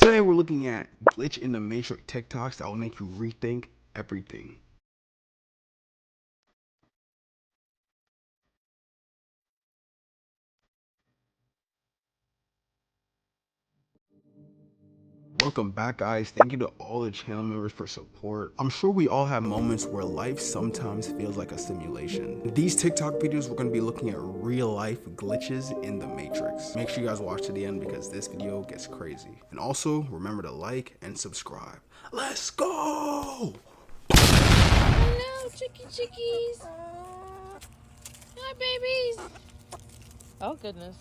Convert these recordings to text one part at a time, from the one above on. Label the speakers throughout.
Speaker 1: Today we're looking at glitch in the matrix TikToks that will make you rethink everything. Welcome back, guys. Thank you to all the channel members for support. I'm sure we all have moments where life sometimes feels like a simulation. In these TikTok videos, we're going to be looking at real life glitches in the matrix. Make sure you guys watch to the end because this video gets crazy. And also remember to like and subscribe. Let's go!
Speaker 2: Hello, chickies. Hi, babies. Oh, goodness.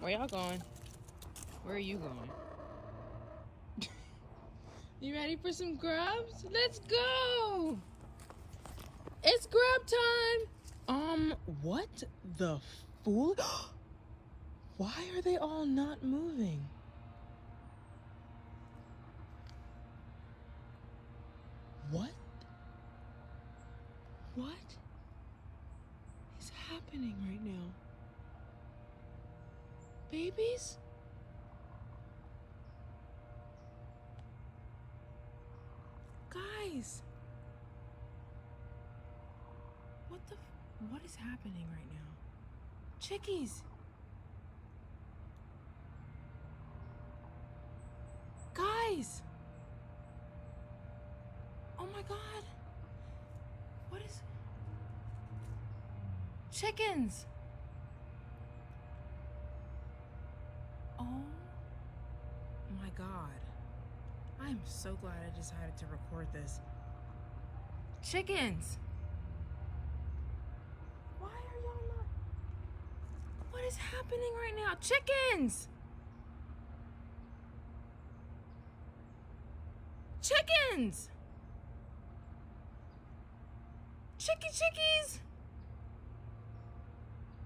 Speaker 2: Where y'all going? Where are you going? You ready for some grubs? Let's go. It's grub time. What the fool? Why are they all not moving? What? What is happening right now? Babies? Guys! What is happening right now? Chickies! Guys! Oh my god! What is... Chickens! Oh my god. I am so glad I decided to record this. Chickens! Why are y'all not... What is happening right now? Chickens! Chickens! Chickies!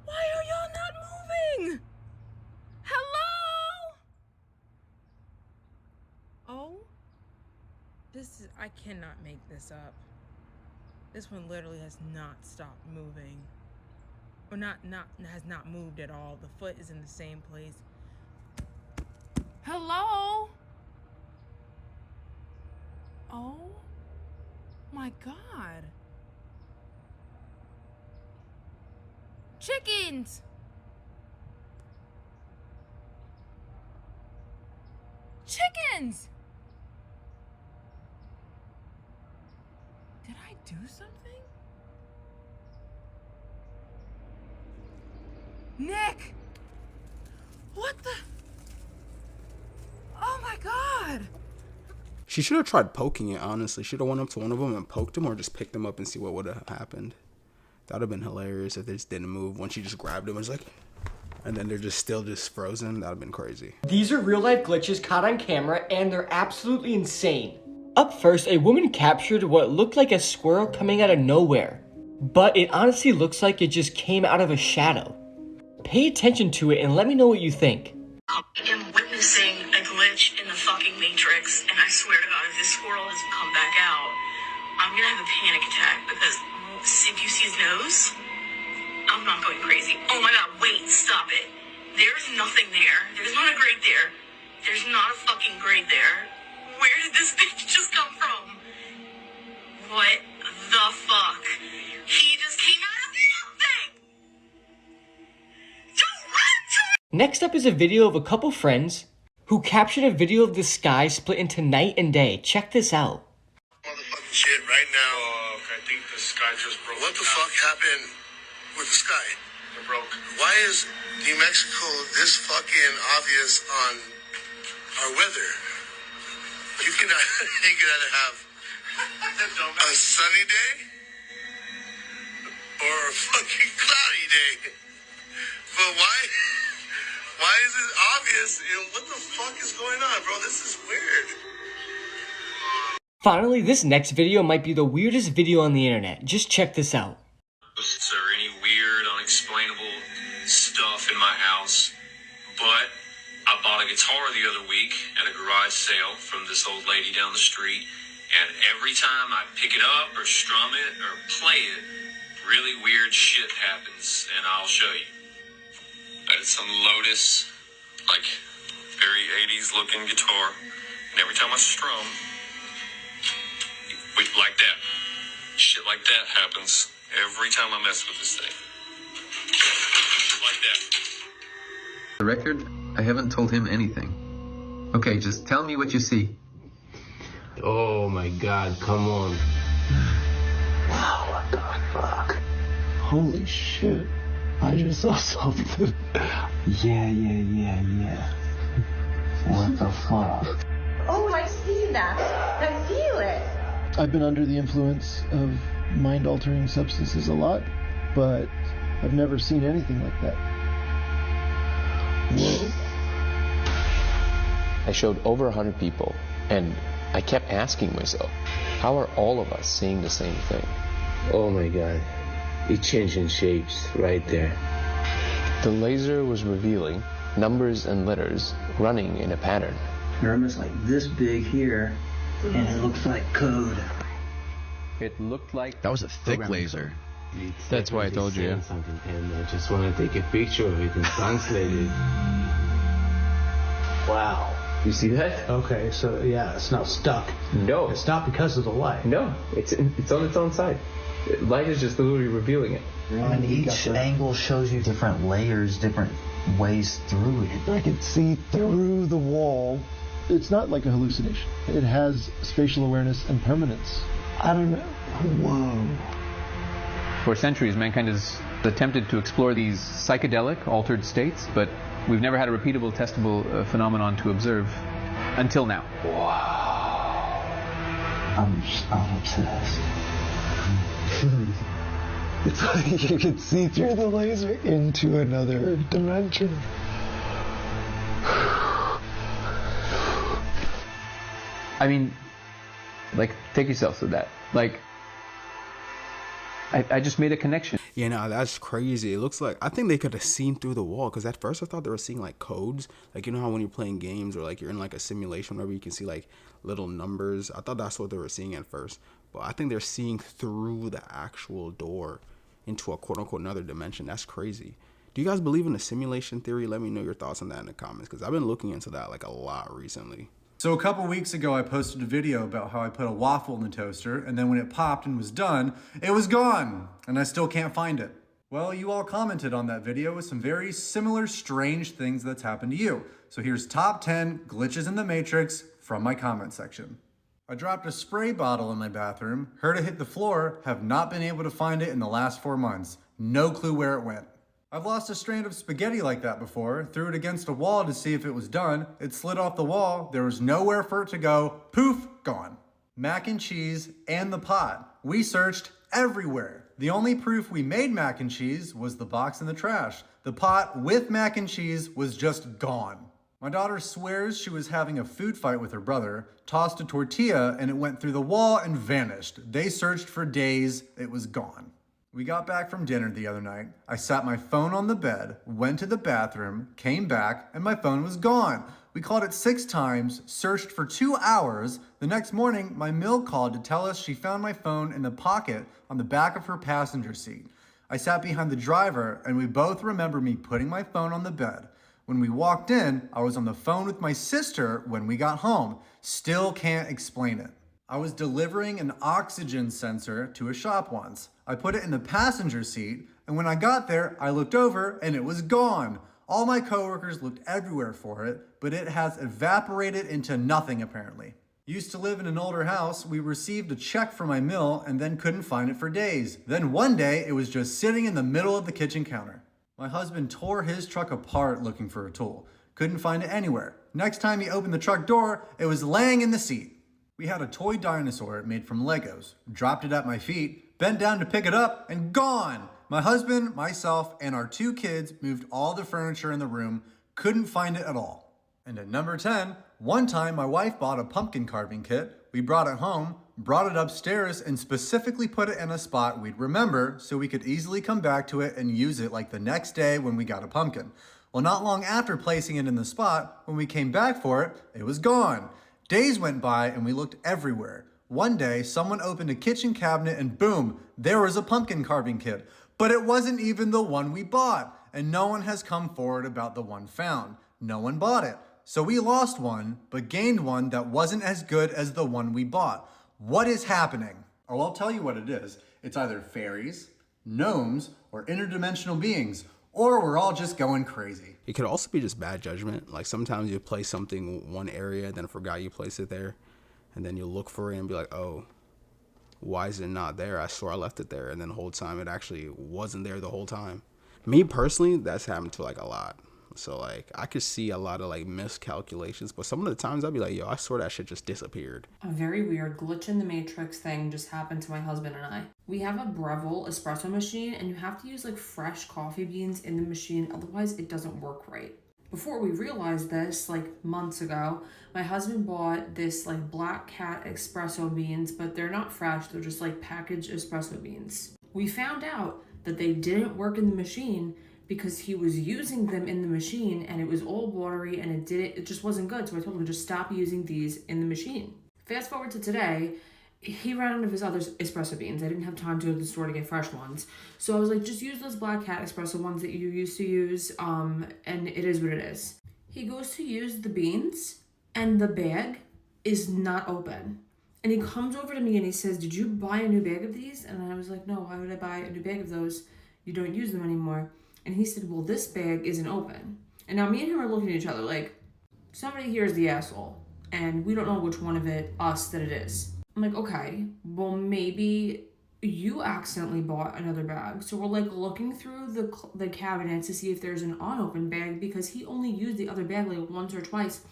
Speaker 2: Why are y'all not moving? Hello? Oh? I cannot make this up. This one literally has not stopped moving. Or has not moved at all. The foot is in the same place. Hello? Oh my god. Chickens! Chickens! Did I do something? Nick! What the? Oh my god!
Speaker 1: She should have tried poking it, honestly. Should have went up to one of them and poked him, or just picked him up and see what would have happened. That would have been hilarious if they just didn't move. Once she just grabbed him and was like, and then they're just still frozen. That would have been crazy.
Speaker 3: These are real life glitches caught on camera, and they're absolutely insane. Up first, a woman captured what looked like a squirrel coming out of nowhere, but it honestly looks like it just came out of a shadow. Pay attention to it and let me know what you think.
Speaker 4: I am witnessing a glitch in the fucking Matrix, and I swear to God, if this squirrel doesn't come back out, I'm gonna have a panic attack, because if you see his nose, I'm not going crazy. Oh my god, wait, stop it. There's nothing there. There's not a grate there. There's not a fucking grate there. Where did this bitch just come from? What the fuck? He just came out of nothing! Just run to it!
Speaker 3: Next up is a video of a couple friends who captured a video of the sky split into night and day. Check this out.
Speaker 5: Motherfucking shit right now.
Speaker 6: I think the sky just broke.
Speaker 5: What the fuck happened with the sky?
Speaker 6: It broke.
Speaker 5: Why is New Mexico this fucking obvious on our weather? You can either have a sunny day or a fucking cloudy day. But why is it obvious? What the fuck is going on, bro? This is weird.
Speaker 3: Finally, this next video might be the weirdest video on the internet. Just check this out.
Speaker 6: Or any weird, unexplainable stuff in my house, but I bought a guitar the other week at a garage sale from this old lady down the street, and every time I pick it up or strum it or play it, really weird shit happens, and I'll show you. It's some Lotus, like very 80s looking guitar. And every time I strum, like that. Shit like that happens every time I mess with this thing. Like that.
Speaker 7: The record? I haven't told him anything. Okay, just tell me what you see.
Speaker 8: Oh my god, come on.
Speaker 9: Wow, what the fuck? Holy shit. I just saw something. Yeah. What the fuck?
Speaker 10: Oh, I see that. I feel it.
Speaker 9: I've been under the influence of mind-altering substances a lot, but I've never seen anything like that. Whoa.
Speaker 8: I showed over 100 people, and I kept asking myself, how are all of us seeing the same thing?
Speaker 11: Oh my god. It changing shapes right there.
Speaker 8: The laser was revealing numbers and letters running in a pattern.
Speaker 12: They're almost like this big here, and it looks like code.
Speaker 8: It looked like...
Speaker 7: That was a thick laser.
Speaker 8: That's why I told you. Yeah.
Speaker 11: Something, and I just want to take a picture of it and translate it.
Speaker 12: Wow.
Speaker 11: You see that?
Speaker 12: Okay, so yeah, it's not stuck.
Speaker 11: No.
Speaker 12: It's not because of the light.
Speaker 11: No, it's on its own side. Light is just literally revealing it.
Speaker 12: And
Speaker 13: each angle shows you different layers, different ways through it.
Speaker 9: I can see through the wall. It's not like a hallucination. It has spatial awareness and permanence. I don't know. Whoa.
Speaker 14: For centuries, mankind has attempted to explore these psychedelic, altered states, but we've never had a repeatable, testable phenomenon to observe until now.
Speaker 13: Wow. I'm obsessed.
Speaker 9: It's like you can see through the laser into another dimension.
Speaker 14: I mean, like, take yourself to that. Like, I just made a connection.
Speaker 1: Yeah, no, that's crazy. It looks like, I think they could have seen through the wall, because at first I thought they were seeing like codes. Like, you know how when you're playing games or like you're in like a simulation where you can see like little numbers. I thought that's what they were seeing at first, but I think they're seeing through the actual door into a quote unquote another dimension. That's crazy. Do you guys believe in the simulation theory? Let me know your thoughts on that in the comments, because I've been looking into that like a lot recently.
Speaker 15: So a couple weeks ago, I posted a video about how I put a waffle in the toaster, and then when it popped and was done, it was gone, and I still can't find it. Well, you all commented on that video with some very similar strange things that's happened to you. So here's top 10 glitches in the Matrix from my comment section. I dropped a spray bottle in my bathroom, heard it hit the floor, have not been able to find it in the last 4 months. No clue where it went. I've lost a strand of spaghetti like that before, threw it against a wall to see if it was done, it slid off the wall, there was nowhere for it to go, poof, gone. Mac and cheese and the pot. We searched everywhere. The only proof we made mac and cheese was the box in the trash. The pot with mac and cheese was just gone. My daughter swears she was having a food fight with her brother, tossed a tortilla and it went through the wall and vanished. They searched for days, it was gone. We got back from dinner the other night. I sat my phone on the bed, went to the bathroom, came back, and my phone was gone. We called it 6 times, searched for 2 hours. The next morning, my mill called to tell us she found my phone in the pocket on the back of her passenger seat. I sat behind the driver, and we both remember me putting my phone on the bed. When we walked in, I was on the phone with my sister when we got home. Still can't explain it. I was delivering an oxygen sensor to a shop once. I put it in the passenger seat, and when I got there, I looked over and it was gone. All my coworkers looked everywhere for it, but it has evaporated into nothing apparently. Used to live in an older house, we received a check from my mill and then couldn't find it for days. Then one day, it was just sitting in the middle of the kitchen counter. My husband tore his truck apart looking for a tool. Couldn't find it anywhere. Next time he opened the truck door, it was laying in the seat. We had a toy dinosaur made from Legos, dropped it at my feet, bent down to pick it up, and gone. My husband, myself, and our 2 kids moved all the furniture in the room, couldn't find it at all. And at number 10, one time my wife bought a pumpkin carving kit, we brought it home, brought it upstairs, and specifically put it in a spot we'd remember so we could easily come back to it and use it like the next day when we got a pumpkin. Well, not long after placing it in the spot, when we came back for it, it was gone. Days went by and we looked everywhere. One day, someone opened a kitchen cabinet and boom, there was a pumpkin carving kit. But it wasn't even the one we bought, and no one has come forward about the one found. No one bought it. So we lost one, but gained one that wasn't as good as the one we bought. What is happening? Oh, I'll tell you what it is. It's either fairies, gnomes, or interdimensional beings, or we're all just going crazy.
Speaker 1: It could also be just bad judgment. Like sometimes you place something one area, then forgot you placed it there, and then you look for it and be like, oh, why is it not there? I swore I left it there, and then the whole time it actually wasn't there the whole time. Me personally, that's happened to like a lot. So like I could see a lot of like miscalculations, but some of the times I'd be like, yo, I swear that shit just disappeared.
Speaker 16: A very weird glitch in the matrix thing just happened to my husband and I. We have a Breville espresso machine, and you have to use like fresh coffee beans in the machine, otherwise it doesn't work right. Before we realized this, like months ago, my husband bought this like Black Cat espresso beans, but they're not fresh, they're just like packaged espresso beans. We found out that they didn't work in the machine because he was using them in the machine and it was all watery and it just wasn't good. So I told him to just stop using these in the machine. Fast forward to today, he ran out of his other espresso beans. I didn't have time to go to the store to get fresh ones. So I was like, just use those Black Cat espresso ones that you used to use, and it is what it is. He goes to use the beans and the bag is not open. And he comes over to me and he says, did you buy a new bag of these? And I was like, no, why would I buy a new bag of those? You don't use them anymore. And he said, well, this bag isn't open. And now me and him are looking at each other like, somebody here is the asshole. And we don't know which one of us that it is. I'm like, okay, well, maybe you accidentally bought another bag. So we're like looking through the cabinets to see if there's an unopened bag because he only used the other bag like once or twice.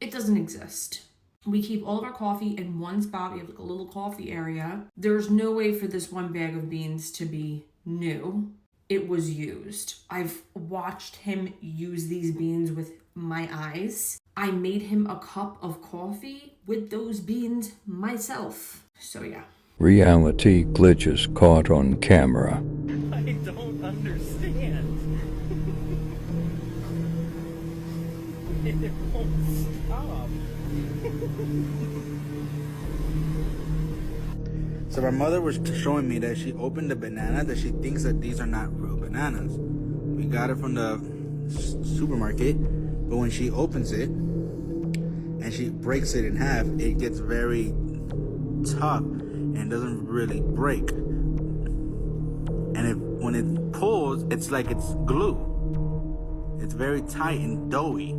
Speaker 16: It doesn't exist. We keep all of our coffee in one spot. We have like a little coffee area. There's no way for this one bag of beans to be new. It was used. I've watched him use these beans with my eyes. I made him a cup of coffee with those beans myself. So yeah.
Speaker 17: Reality glitches caught on camera.
Speaker 3: I don't understand. It won't stop.
Speaker 18: So my mother was showing me that she opened the banana, that she thinks that these are not real bananas. We got it from the supermarket, but when she opens it and she breaks it in half, it gets very tough and doesn't really break. And when it pulls, it's like it's glue. It's very tight and doughy.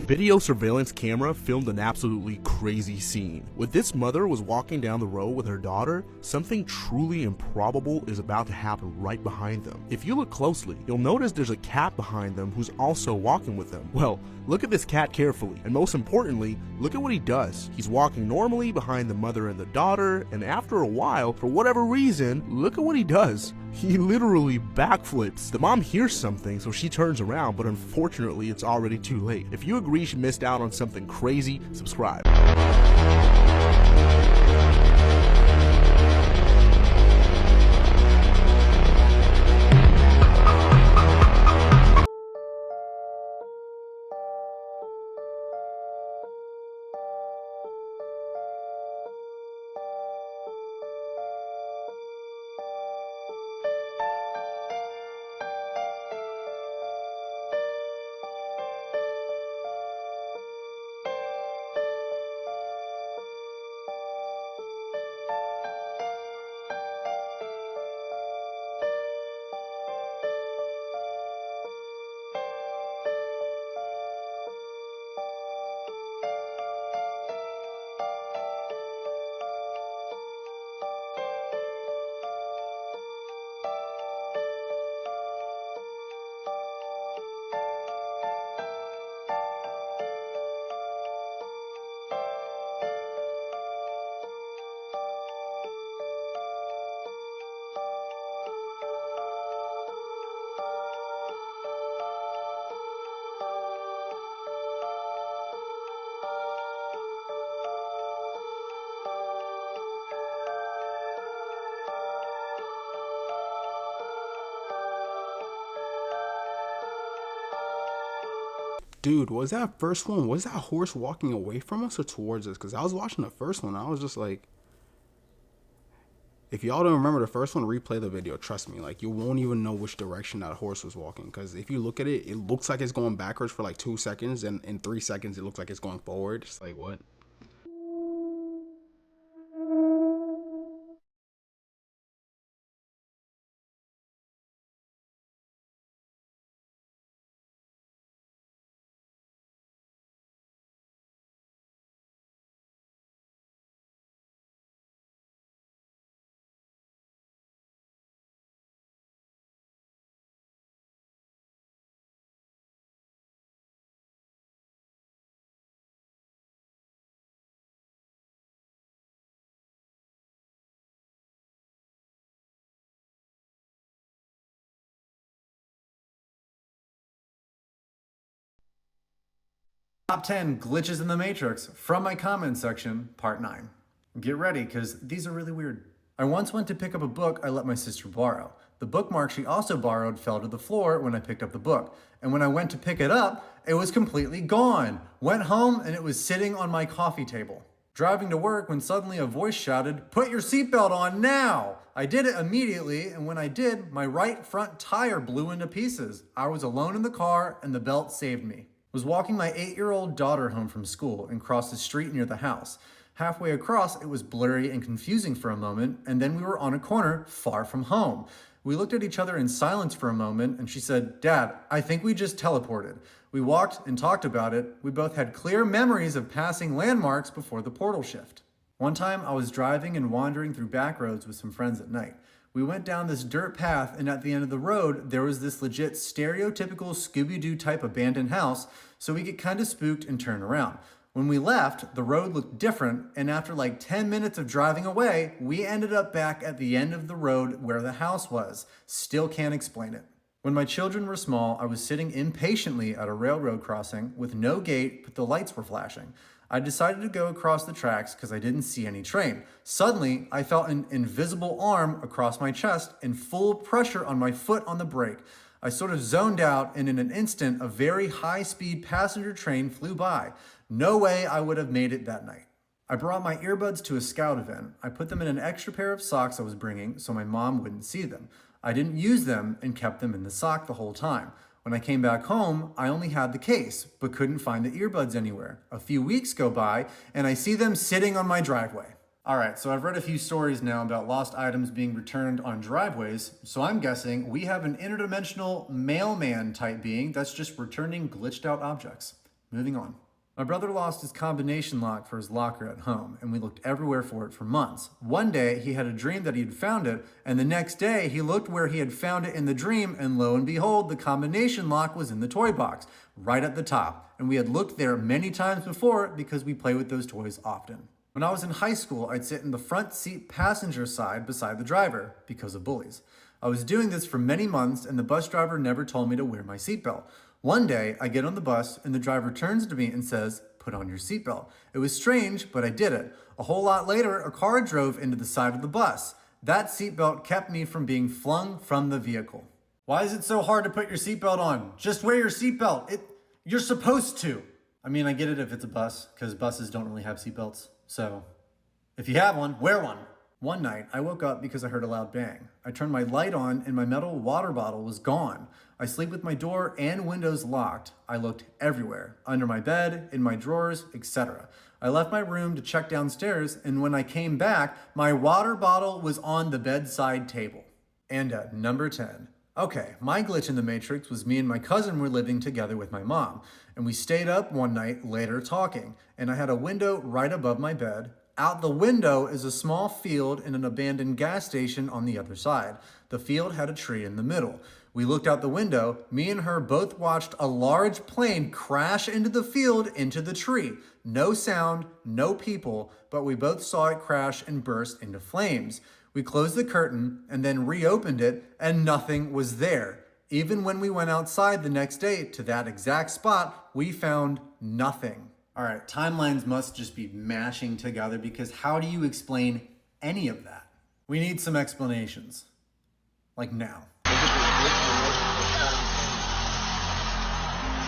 Speaker 19: Video surveillance camera filmed an absolutely crazy scene. When this mother was walking down the road with her daughter, something truly improbable is about to happen right behind them. If you look closely, you'll notice there's a cat behind them who's also walking with them. Well, look at this cat carefully, and most importantly, look at what he does. He's walking normally behind the mother and the daughter, and after a while, for whatever reason, look at what he does. He literally backflips. The mom hears something, so she turns around, but unfortunately, it's already too late. If you agree she missed out on something crazy, subscribe.
Speaker 1: Dude, was that first one, was that horse walking away from us or towards us? Because I was watching the first one, I was just like, if y'all don't remember the first one, replay the video. Trust me, like, you won't even know which direction that horse was walking. Because if you look at it, it looks like it's going backwards for like 2 seconds, and in 3 seconds, it looks like it's going forward. It's like, what?
Speaker 15: Top 10 glitches in the Matrix from my comment section, part 9. Get ready, because these are really weird. I once went to pick up a book I let my sister borrow. The bookmark she also borrowed fell to the floor when I picked up the book. And when I went to pick it up, it was completely gone. Went home and it was sitting on my coffee table. Driving to work when suddenly a voice shouted, "Put your seatbelt on now!" I did it immediately, and when I did, my right front tire blew into pieces. I was alone in the car and the belt saved me. Was walking my 8-year-old daughter home from school and crossed the street near the house. Halfway across, it was blurry and confusing for a moment, and then we were on a corner far from home. We looked at each other in silence for a moment, and she said, "Dad, I think we just teleported." We walked and talked about it. We both had clear memories of passing landmarks before the portal shift. One time, I was driving and wandering through back roads with some friends at night. We went down this dirt path, and at the end of the road, there was this legit stereotypical Scooby-Doo type abandoned house, so we get kind of spooked and turn around. When we left, the road looked different, and after like 10 minutes of driving away, we ended up back at the end of the road where the house was. Still can't explain it. When my children were small, I was sitting impatiently at a railroad crossing with no gate, but the lights were flashing. I decided to go across the tracks because I didn't see any train. Suddenly, I felt an invisible arm across my chest and full pressure on my foot on the brake. I sort of zoned out, and in an instant, a very high-speed passenger train flew by. No way I would have made it that night. I brought my earbuds to a scout event. I put them in an extra pair of socks I was bringing so my mom wouldn't see them. I didn't use them and kept them in the sock the whole time. When I came back home, I only had the case, but couldn't find the earbuds anywhere. A few weeks go by, and I see them sitting on my driveway. Alright, so I've read a few stories now about lost items being returned on driveways, so I'm guessing we have an interdimensional mailman type being that's just returning glitched out objects. Moving on. My brother lost his combination lock for his locker at home, and we looked everywhere for it for months. One day, he had a dream that he had found it, and the next day, he looked where he had found it in the dream, and lo and behold, the combination lock was in the toy box, right at the top. And we had looked there many times before because we play with those toys often. When I was in high school, I'd sit in the front seat passenger side beside the driver because of bullies. I was doing this for many months, and the bus driver never told me to wear my seatbelt. One day, I get on the bus, and the driver turns to me and says, "Put on your seatbelt." It was strange, but I did it. A whole lot later, a car drove into the side of the bus. That seatbelt kept me from being flung from the vehicle. Why is it so hard to put your seatbelt on? Just wear your seatbelt. You're supposed to. I mean, I get it if it's a bus, because buses don't really have seatbelts. So, if you have one, wear one. One night, I woke up because I heard a loud bang. I turned my light on and my metal water bottle was gone. I sleep with my door and windows locked. I looked everywhere, under my bed, in my drawers, etc. I left my room to check downstairs, and when I came back, my water bottle was on the bedside table. And at number 10. Okay, my glitch in the Matrix was me and my cousin were living together with my mom, and we stayed up one night later talking, and I had a window right above my bed. Out the window is a small field and an abandoned gas station on the other side. The field had a tree in the middle. We looked out the window. Me and her both watched a large plane crash into the field into the tree. No sound, no people, but we both saw it crash and burst into flames. We closed the curtain and then reopened it, and nothing was there. Even when we went outside the next day to that exact spot, we found nothing. All right, timelines must just be mashing together, because how do you explain any of that? We need some explanations. Like now.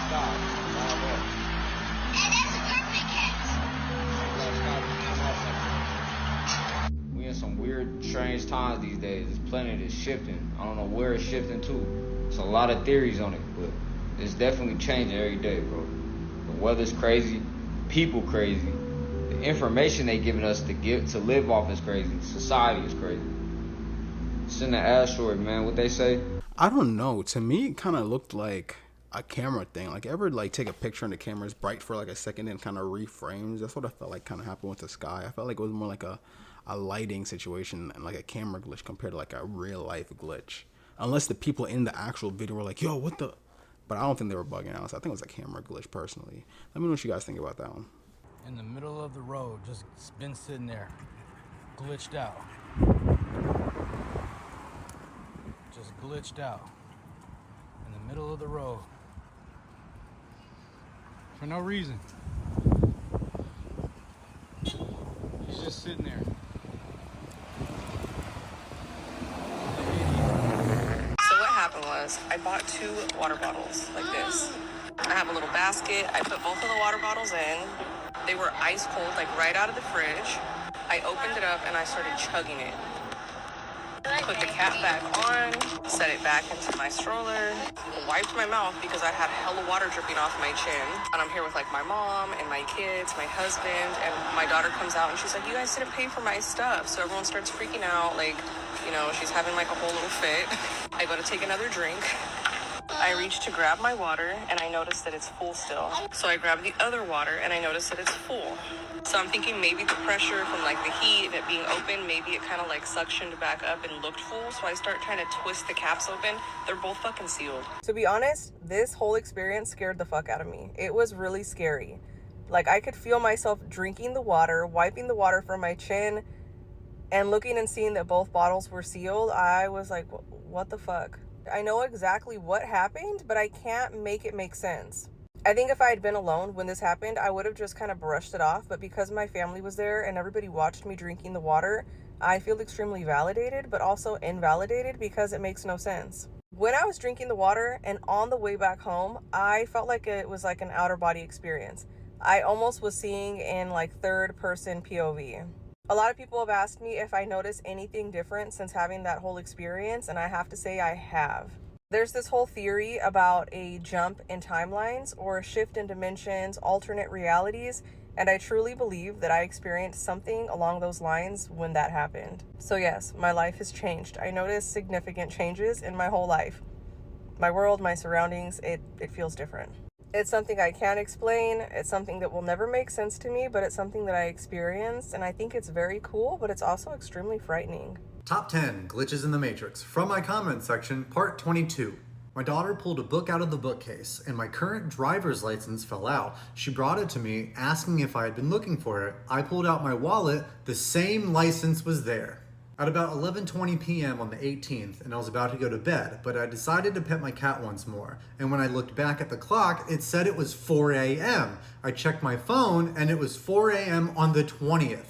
Speaker 20: Stop. strange times these days. This planet is shifting. I don't know where it's shifting to. There's a lot of theories on it, but it's definitely changing every day, bro. The weather's crazy, people crazy. The information they giving us to live off is crazy. Society is crazy. It's in the asteroid, man. What they say?
Speaker 1: I don't know. To me, it kind of looked like a camera thing. Like, ever like take a picture and the camera is bright for like a second and kind of reframes? That's what I felt like kind of happened with the sky. I felt like it was more like a lighting situation and like a camera glitch compared to like a real life glitch. Unless the people in the actual video were like, yo, what the? But I don't think they were bugging out. So I think it was a camera glitch personally. Let me know what you guys think about that one.
Speaker 21: In the middle of the road, just been sitting there, glitched out. Just glitched out. In the middle of the road. For no reason. He's just sitting there.
Speaker 22: So what happened was, I bought 2 water bottles like this. I have a little basket. I put both of the water bottles in. They were ice cold, like right out of the fridge. I opened it up and I started chugging it. Put the cap back on, set it back into my stroller, wiped my mouth because I had hella water dripping off my chin. And I'm here with like my mom and my kids, my husband, and my daughter comes out and she's like, you guys didn't pay for my stuff. So everyone starts freaking out, like, you know, she's having like a whole little fit. I go to take another drink. I reach to grab my water and I notice that it's full still. So I grab the other water and I notice that it's full. So I'm thinking maybe the pressure from like the heat and it being open, maybe it kind of like suctioned back up and looked full. So I start trying to twist the caps open. They're both fucking sealed. To be honest, this whole experience scared the fuck out of me. It was really scary. Like, I could feel myself drinking the water, wiping the water from my chin, and looking and seeing that both bottles were sealed. I was like, what the fuck? I know exactly what happened, but I can't make it make sense. I think if I had been alone when this happened, I would have just kind of brushed it off. But because my family was there and everybody watched me drinking the water, I feel extremely validated, but also invalidated because it makes no sense. When I was drinking the water and on the way back home, I felt like it was like an outer body experience. I almost was seeing in like third person POV. A lot of people have asked me if I notice anything different since having that whole experience, and I have to say I have. There's this whole theory about a jump in timelines or a shift in dimensions, alternate realities, and I truly believe that I experienced something along those lines when that happened. So yes, my life has changed. I noticed significant changes in my whole life. My world, my surroundings, it feels different. It's something I can't explain. It's something that will never make sense to me, but it's something that I experienced, and I think it's very cool, but it's also extremely frightening.
Speaker 15: Top 10 Glitches in the Matrix from my comment section, part 22. My daughter pulled a book out of the bookcase, and my current driver's license fell out. She brought it to me, asking if I had been looking for it. I pulled out my wallet. The same license was there. At about 11:20 p.m. on the 18th, and I was about to go to bed, but I decided to pet my cat once more. And when I looked back at the clock, it said it was 4 a.m. I checked my phone, and it was 4 a.m. on the 20th.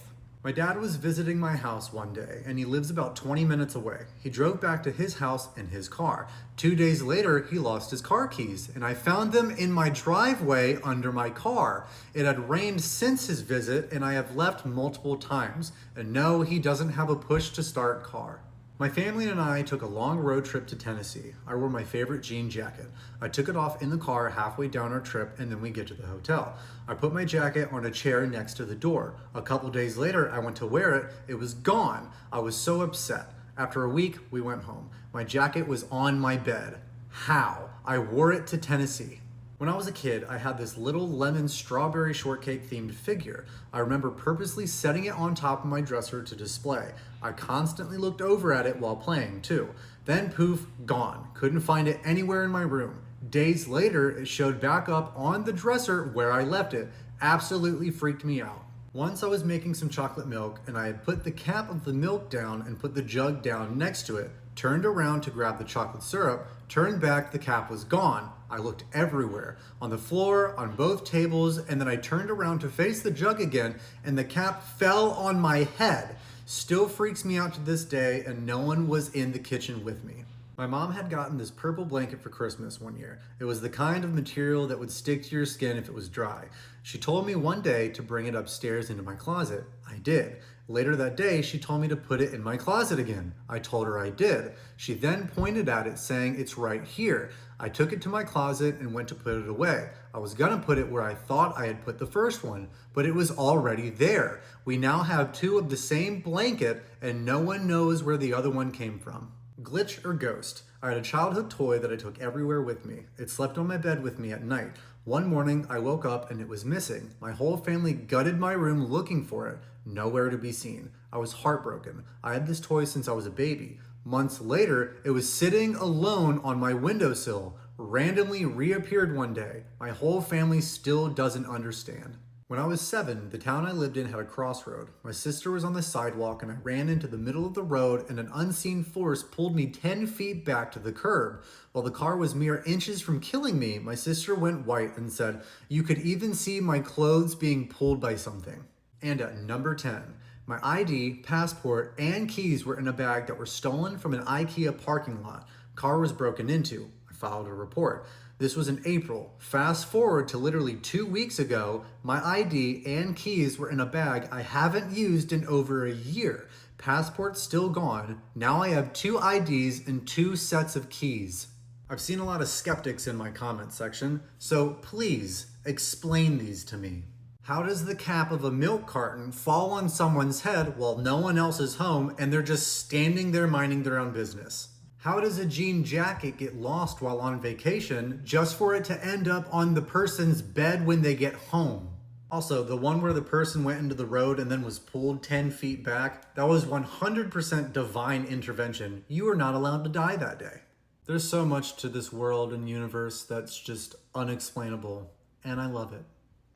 Speaker 15: My dad was visiting my house one day, and he lives about 20 minutes away. He drove back to his house in his car. 2 days later, he lost his car keys, and I found them in my driveway under my car. It had rained since his visit, and I have left multiple times. And no, he doesn't have a push-to-start car. My family and I took a long road trip to Tennessee. I wore my favorite jean jacket. I took it off in the car halfway down our trip, and then we get to the hotel. I put my jacket on a chair next to the door. A couple days later, I went to wear it. It was gone. I was so upset. After a week, we went home. My jacket was on my bed. How? I wore it to Tennessee. When I was a kid, I had this little lemon strawberry shortcake themed figure. I remember purposely setting it on top of my dresser to display. I constantly looked over at it while playing too. Then poof, gone. Couldn't find it anywhere in my room. Days later, it showed back up on the dresser where I left it. Absolutely freaked me out. Once I was making some chocolate milk and I had put the cap of the milk down and put the jug down next to it, turned around to grab the chocolate syrup, turned back, the cap was gone. I looked everywhere, on the floor, on both tables, and then I turned around to face the jug again and the cap fell on my head. Still freaks me out to this day, and no one was in the kitchen with me. My mom had gotten this purple blanket for Christmas one year. It was the kind of material that would stick to your skin if it was dry. She told me one day to bring it upstairs into my closet. I did. Later that day, she told me to put it in my closet again. I told her I did. She then pointed at it saying it's right here. I took it to my closet and went to put it away. I was gonna put it where I thought I had put the first one, but it was already there. We now have two of the same blanket and no one knows where the other one came from. Glitch or ghost? I had a childhood toy that I took everywhere with me. It slept on my bed with me at night. One morning, I woke up and it was missing. My whole family gutted my room looking for it. Nowhere to be seen. I was heartbroken. I had this toy since I was a baby. Months later, it was sitting alone on my windowsill. Randomly reappeared one day. My whole family still doesn't understand. When I was 7, the town I lived in had a crossroad. My sister was on the sidewalk and I ran into the middle of the road and an unseen force pulled me 10 feet back to the curb. While the car was mere inches from killing me, my sister went white and said, "You could even see my clothes being pulled by something." And at number 10, my ID, passport, and keys were in a bag that were stolen from an IKEA parking lot. Car was broken into. I filed a report. This was in April. Fast forward to literally 2 weeks ago, my ID and keys were in a bag I haven't used in over a year. Passport's still gone. Now I have 2 IDs and 2 sets of keys. I've seen a lot of skeptics in my comment section, so please explain these to me. How does the cap of a milk carton fall on someone's head while no one else is home and they're just standing there minding their own business? How does a jean jacket get lost while on vacation just for it to end up on the person's bed when they get home? Also, the one where the person went into the road and then was pulled 10 feet back, that was 100% divine intervention. You were not allowed to die that day. There's so much to this world and universe that's just unexplainable, and I love it.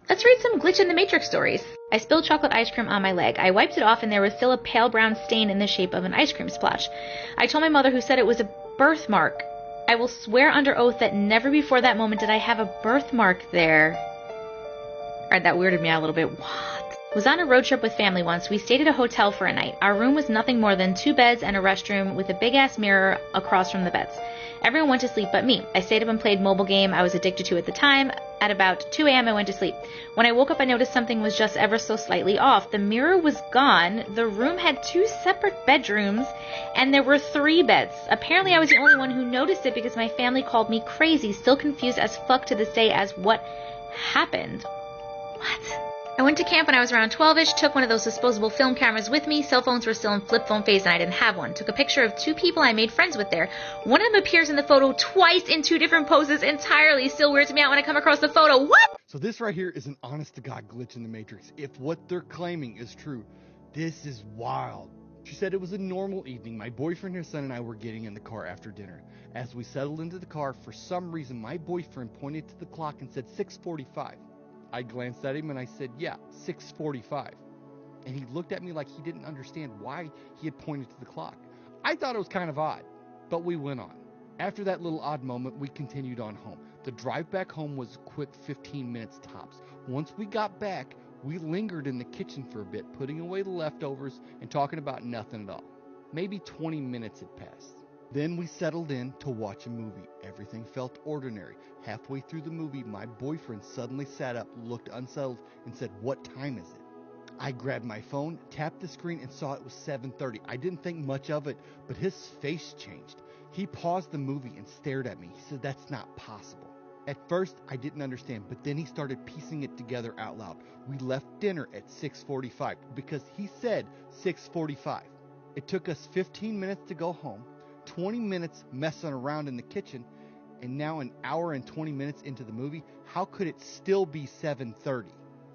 Speaker 2: Let's read some Glitch in the Matrix stories. I spilled chocolate ice cream on my leg. I wiped it off and there was still a pale brown stain in the shape of an ice cream splotch. I told my mother, who said it was a birthmark. I will swear under oath that never before that moment did I have a birthmark there. Alright, that weirded me out a little bit. What? Was on a road trip with family once. We stayed at a hotel for a night. Our room was nothing more than 2 beds and a restroom with a big-ass mirror across from the beds. Everyone went to sleep but me. I stayed up and played mobile game I was addicted to at the time. At about 2 a.m. I went to sleep. When I woke up I noticed something was just ever so slightly off. The mirror was gone, the room had 2 separate bedrooms, and there were 3 beds. Apparently I was the only one who noticed it because my family called me crazy, still confused as fuck to this day as what happened. What? I went to camp when I was around 12-ish, took one of those disposable film cameras with me. Cell phones were still in flip phone phase and I didn't have one. Took a picture of 2 people I made friends with there. One of them appears in the photo twice in 2 different poses entirely. Still weirds me out when I come across the photo. What?
Speaker 4: So this right here is an honest-to-God glitch in the Matrix. If what they're claiming is true, this is wild. She said it was a normal evening. My boyfriend, her son, and I were getting in the car after dinner. As we settled into the car, for some reason, my boyfriend pointed to the clock and said 6:45. I glanced at him and I said, yeah, 6:45. And he looked at me like he didn't understand why he had pointed to the clock. I thought it was kind of odd, but we went on. After that little odd moment, we continued on home. The drive back home was a quick 15 minutes tops. Once we got back, we lingered in the kitchen for a bit, putting away the leftovers and talking about nothing at all. Maybe 20 minutes had passed. Then we settled in to watch a movie. Everything felt ordinary. Halfway through the movie, my boyfriend suddenly sat up, looked unsettled, and said, "What time is it?" I grabbed my phone, tapped the screen, and saw it was 7:30. I didn't think much of it, but his face changed. He paused the movie and stared at me. He said, "That's not possible." At first, I didn't understand, but then he started piecing it together out loud. We left dinner at 6:45 because he said 6:45. It took us 15 minutes to go home, 20 minutes messing around in the kitchen, and now an hour and 20 minutes into the movie. How could it still be 7:30?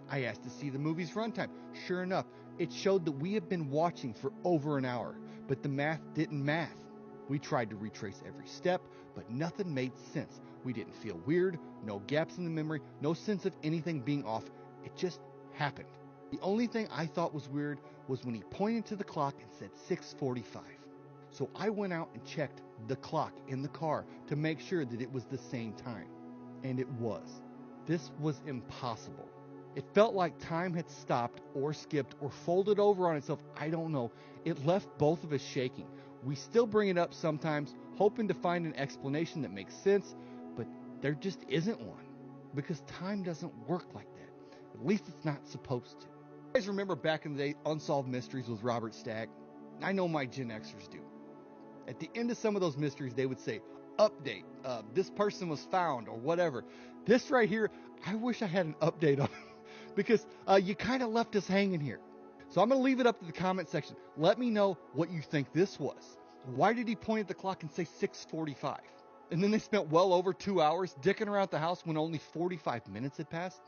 Speaker 4: I asked to see the movie's runtime. Sure enough, it showed that we had been watching for over an hour, but the math didn't math. We tried to retrace every step, but nothing made sense. We didn't feel weird, no gaps in the memory, no sense of anything being off. It just happened. The only thing I thought was weird was when he pointed to the clock and said 6:45. So I went out and checked the clock in the car to make sure that it was the same time. And it was. This was impossible. It felt like time had stopped or skipped or folded over on itself. I don't know. It left both of us shaking. We still bring it up sometimes, hoping to find an explanation that makes sense, but there just isn't one. Because time doesn't work like that. At least it's not supposed to. You guys remember back in the day, Unsolved Mysteries with Robert Stack? I know my Gen Xers do. At the end of some of those mysteries, they would say, update, this person was found, or whatever. This right here, I wish I had an update on it, because you kind of left us hanging here. So I'm going to leave it up to the comment section. Let me know what you think this was. Why did he point at the clock and say 6:45? And then they spent well over 2 hours dicking around the house when only 45 minutes had passed?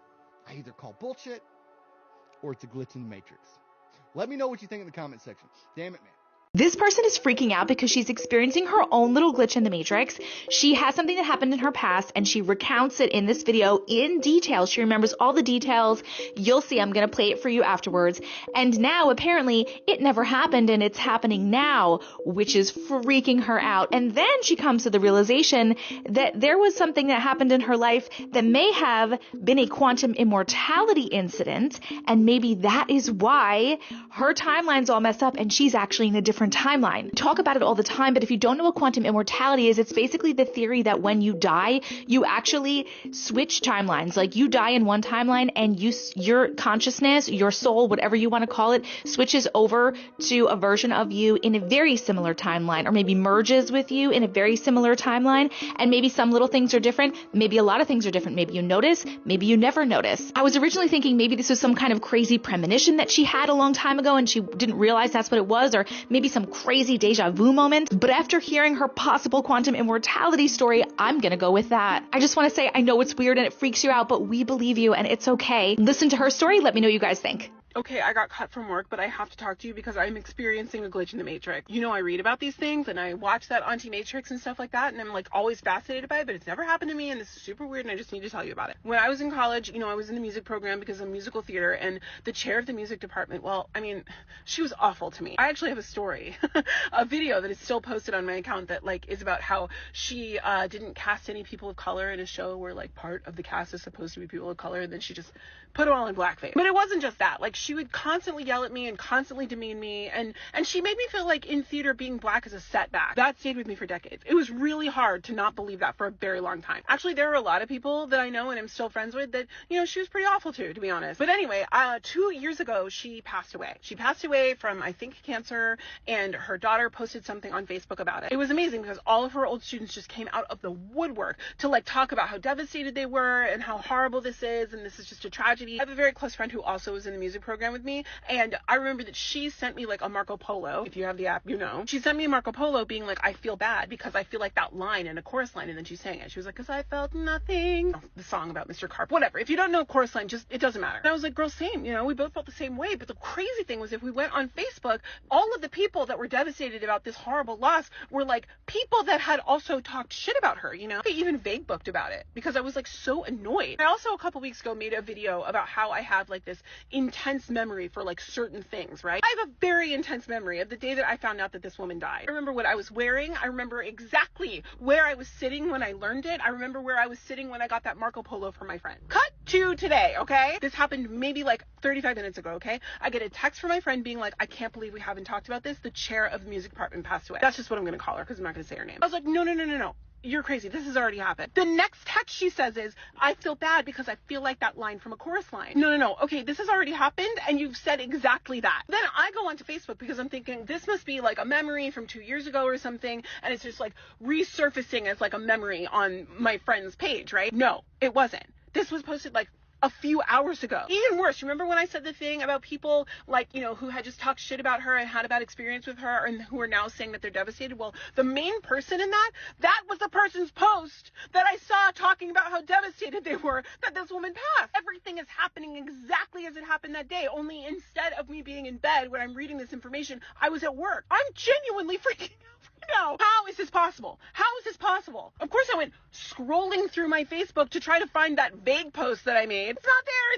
Speaker 4: I either call bullshit, or it's a glitch in the Matrix. Let me know what you think in the comment section. Damn it, man.
Speaker 2: This person is freaking out because she's experiencing her own little glitch in the Matrix. She has something that happened in her past and she recounts it in this video in detail. She remembers all the details. You'll see, I'm going to play it for you afterwards. And now apparently it never happened and it's happening now, which is freaking her out. And then she comes to the realization that there was something that happened in her life that may have been a quantum immortality incident. And maybe that is why her timeline's all messed up and she's actually in a different timeline. We talk about it all the time, but if you don't know what quantum immortality is, it's basically the theory that when you die, you actually switch timelines. Like you die in one timeline and your consciousness, your soul, whatever you want to call it, switches over to a version of you in a very similar timeline, or maybe merges with you in a very similar timeline. And maybe some little things are different. Maybe a lot of things are different. Maybe you notice, maybe you never notice. I was originally thinking maybe this was some kind of crazy premonition that she had a long time ago and she didn't realize that's what it was, or maybe some crazy deja vu moment. But after hearing her possible quantum immortality story, I'm gonna go with that. I just want to say, I know it's weird and it freaks you out, but we believe you and it's okay. Listen to her story. Let me know what you guys think.
Speaker 5: Okay, I got cut from work, but I have to talk to you because I'm experiencing a glitch in the Matrix. You know, I read about these things and I watch that Anti-Matrix and stuff like that, and I'm like always fascinated by it, but it's never happened to me, and this is super weird, and I just need to tell you about it. When I was in college, you know, I was in the music program because of musical theater, and the chair of the music department, well, I mean, she was awful to me. I actually have a story, a video that is still posted on my account that like is about how she didn't cast any people of color in a show where like part of the cast is supposed to be people of color, and then she just put them all in blackface. But it wasn't just that. Like, she would constantly yell at me and constantly demean me, and she made me feel like in theater being black is a setback. That stayed with me for decades. It was really hard to not believe that for a very long time. Actually, there are a lot of people that I know and I'm still friends with that, you know, she was pretty awful to be honest. But anyway, 2 years ago, she passed away. She passed away from, I think, cancer, and her daughter posted something on Facebook about it. It was amazing because all of her old students just came out of the woodwork to like talk about how devastated they were and how horrible this is, and this is just a tragedy. I have a very close friend who also was in the music program with me, and I remember that she sent me like a Marco Polo. If you have the app, you know. She sent me a Marco Polo being like, I feel bad because I feel like that line in a chorus line, and then she sang it. She was like, because I felt nothing. The song about Mr. Carp. Whatever. If you don't know chorus line, just, it doesn't matter. And I was like, girl, same. You know, we both felt the same way. But the crazy thing was if we went on Facebook, all of the people that were devastated about this horrible loss were like people that had also talked shit about her, you know. I even vague booked about it because I was like so annoyed. I also a couple weeks ago made a video about how I have like this intense memory for like certain things, right? I have a very intense memory of the day that I found out that this woman died. I remember what I was wearing. I remember exactly where I was sitting when I learned it. I remember where I was sitting when I got that Marco Polo from my friend. Cut to today, okay? This happened maybe like 35 minutes ago, okay? I get a text from my friend being like, I can't believe we haven't talked about this. The chair of the music department passed away. That's just what I'm gonna call her because I'm not gonna say her name. I was like, no. You're crazy. This has already happened. The next text she says is, I feel bad because I feel like that line from a chorus line. No. Okay, this has already happened and you've said exactly that. Then I go onto Facebook because I'm thinking this must be like a memory from 2 years ago or something, and it's just like resurfacing as like a memory on my friend's page, right? No, it wasn't. This was posted like a few hours ago. Even worse, remember when I said the thing about people like, you know, who had just talked shit about her and had a bad experience with her and who are now saying that they're devastated? Well, the main person in that was the person's post that I saw talking about how devastated they were that this woman passed. Everything is happening exactly as it happened that day, only instead of me being in bed when I'm reading this information, I was at work. I'm genuinely freaking out right now. How is this possible? How is this possible? Of course I went scrolling through my Facebook to try to find that vague post that I made. It's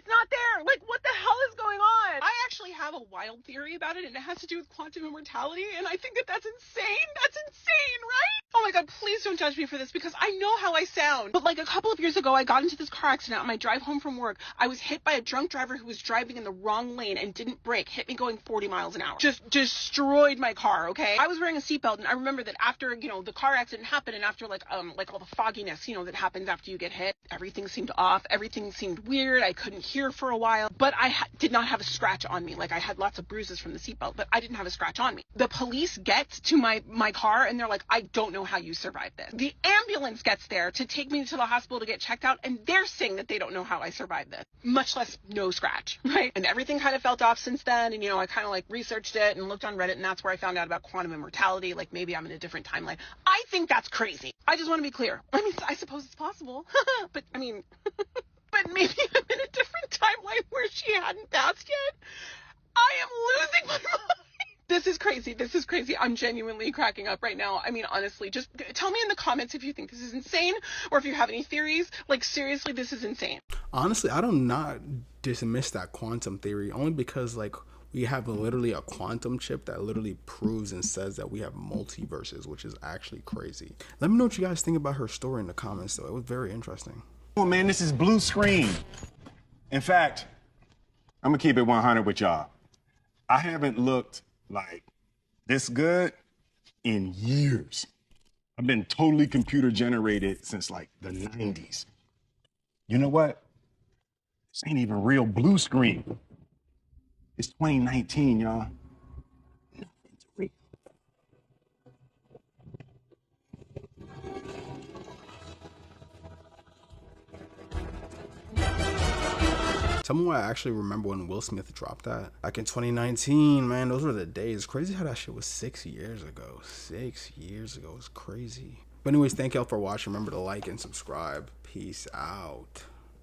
Speaker 5: not there. Like, what the hell is going on? I actually have a wild theory about it, and it has to do with quantum immortality, and I think that that's insane. That's insane, right? Oh my god, please please don't judge me for this because I know how I sound. But like a couple of years ago, I got into this car accident on my drive home from work. I was hit by a drunk driver who was driving in the wrong lane and didn't brake, hit me going 40 miles an hour. Just destroyed my car, okay? I was wearing a seatbelt, and I remember that after, you know, the car accident happened and after like all the fogginess, you know, that happens after you get hit, everything seemed off, everything seemed weird. I couldn't hear for a while, but I did not have a scratch on me. Like I had lots of bruises from the seatbelt, but I didn't have a scratch on me. The police get to my car and they're like, I don't know how you survived this. The ambulance gets there to take me to the hospital to get checked out, and they're saying that they don't know how I survived this, much less no scratch, right? And everything kind of felt off since then, and you know, I kind of like researched it and looked on Reddit, and that's where I found out about quantum immortality. Like maybe I'm in a different timeline. I think that's crazy. I just want to be clear. I mean, I suppose it's possible, but I mean, but maybe I'm in a different timeline where she hadn't passed yet. I am losing my mind. This is crazy. This is crazy. I'm genuinely cracking up right now. I mean, honestly, just tell me in the comments if you think this is insane or if you have any theories. Like, seriously, this is insane.
Speaker 1: Honestly, I do not dismiss that quantum theory only because, like, we have literally a quantum chip that literally proves and says that we have multiverses, which is actually crazy. Let me know what you guys think about her story in the comments, though. It was very interesting.
Speaker 6: Oh, man, this is blue screen. In fact, I'm going to keep it 100 with y'all. I haven't looked like this good in years. I've been totally computer generated since like the 90s. You know what? This ain't even real blue screen. It's 2019, y'all. Nothing's real.
Speaker 1: Tell me why I actually remember when Will Smith dropped that. Like in 2019, man, those were the days. Crazy how that shit was 6 years ago. 6 years ago. It's crazy. But anyways, thank y'all for watching. Remember to like and subscribe. Peace out.